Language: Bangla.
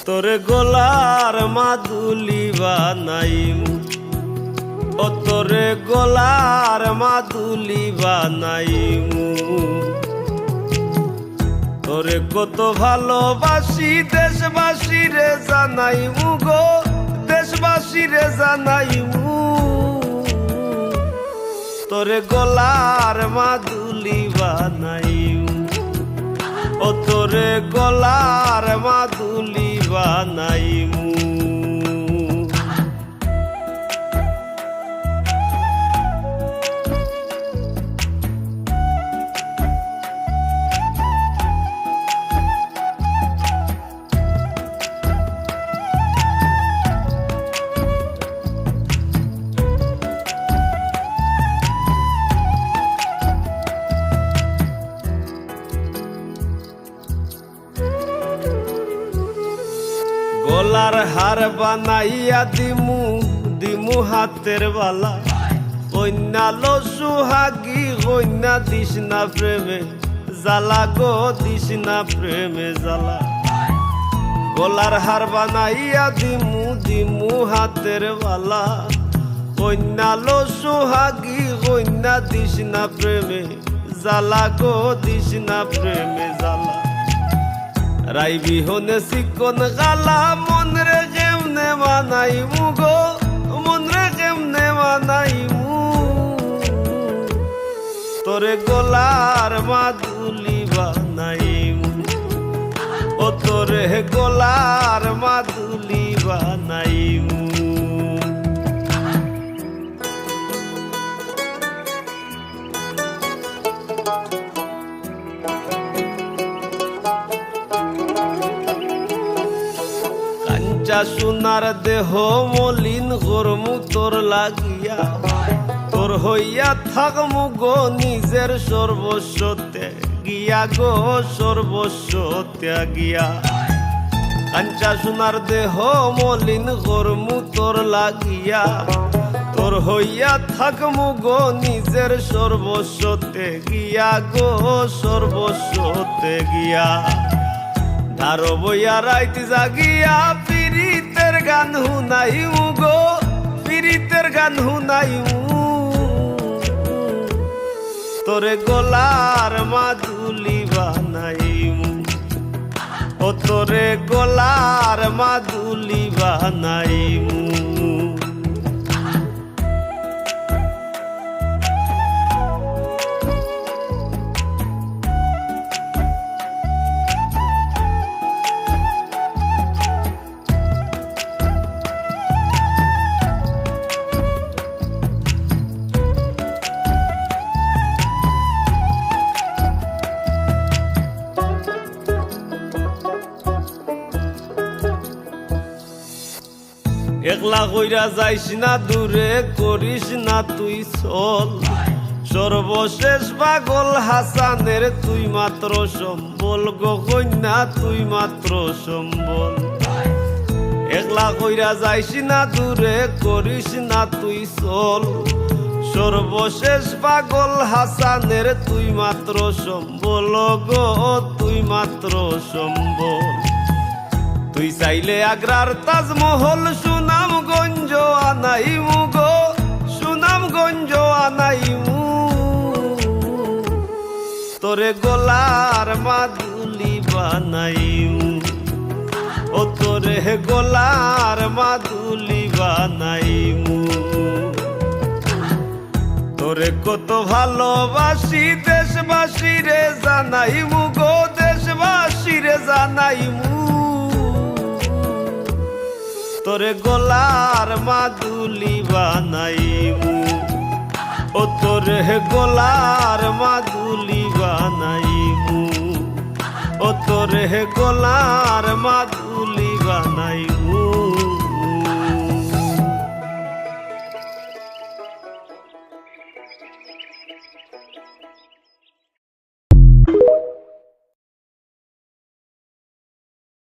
তোরে গোলার মাদুলি বানাইমু, ও তোরে গোলার মাদুলি বানাইমু। তোরে কত ভালোবাসি দেশবাসী রে জানাইমু গো, দেশবাসী রে জানাইমু। তোরে গোলার মাদুলি বানাইমু, ও তোরে গোলার মাদুলি বানাইমু। গলার হার বানাইয়া দিমু, দিমু হাতের বালা। কন্যা লো সুহাগী কন্যা দিস না প্রেমে জ্বালা গো, দিস না প্রেমে জ্বালা। গলার হার বানাইয়া দিমু, দিমু হাতের বালা। কন্যা লো সুহাগী কন্যা দিস না প্রেমে জ্বালা গো, দিস না প্রেমে জ্বালা। রাই বিহনে চিকন গালা মন রে কেমনে বানাইমু গো, মন রে কেমনে বানাইমু। তোরে গোলার মাদুলি বানাইমু, ও তোরে গোলার মাদুলি বানাইমু। সোনার দেহ মলিন গরমু তোর লাগিয়া, তোর হইয়া থাকমু গো নিজের সর্বস্ব ত্যাগিয়া গো, সর্বস্ব ত্যাগিয়া। কাঞ্চা সোনার দেহ মলিন গরমু তোর লাগিয়া, তোর হইয়া থাকমু গো নিজের সর্বস্ব ত্যাগিয়া গো, সর্বস্ব ত্যাগিয়া। ধারো বইয়া রাইত জাগিয়া পীড়িতের গান হুনাইমু গো, পীড়িতের গান হুনাইমু। তোরে গোলার মাদুলি বানাইমু, ও তোরে গোলার মাদুলি বানাইমু। একলা কইরা যাইস না দূরে করিস না তুই চল, সর্বশেষ পাগল হাসানের তুই মাত্র সম্বল গো কন্যা, তুই মাত্র সম্বল। একলা কইরা যাইস না দূরে করিস না তুই চল, সর্বশেষ পাগল হাসানের তুই মাত্র সম্বল গো, তুই মাত্র সম্বল। তুই চাইলে আগ্রার তাজমহল সুনামগঞ্জ আনাইমু গো, সুনামগঞ্জ আনাইমু। তোরে গোলার মাদুলি বানাইমু, ও তোরে গোলার মাদুলি বানাইমু। তোরে কত ভালোবাসি দেশবাসী রে জানাইমু গো, দেশবাসী রে জানাইমু। তোরে গোলার মাদুলি বানাইমু, ও তোরে গোলার মাদুলি বানাইমু, ও তোরে গোলার মাদুলি বানাইমু।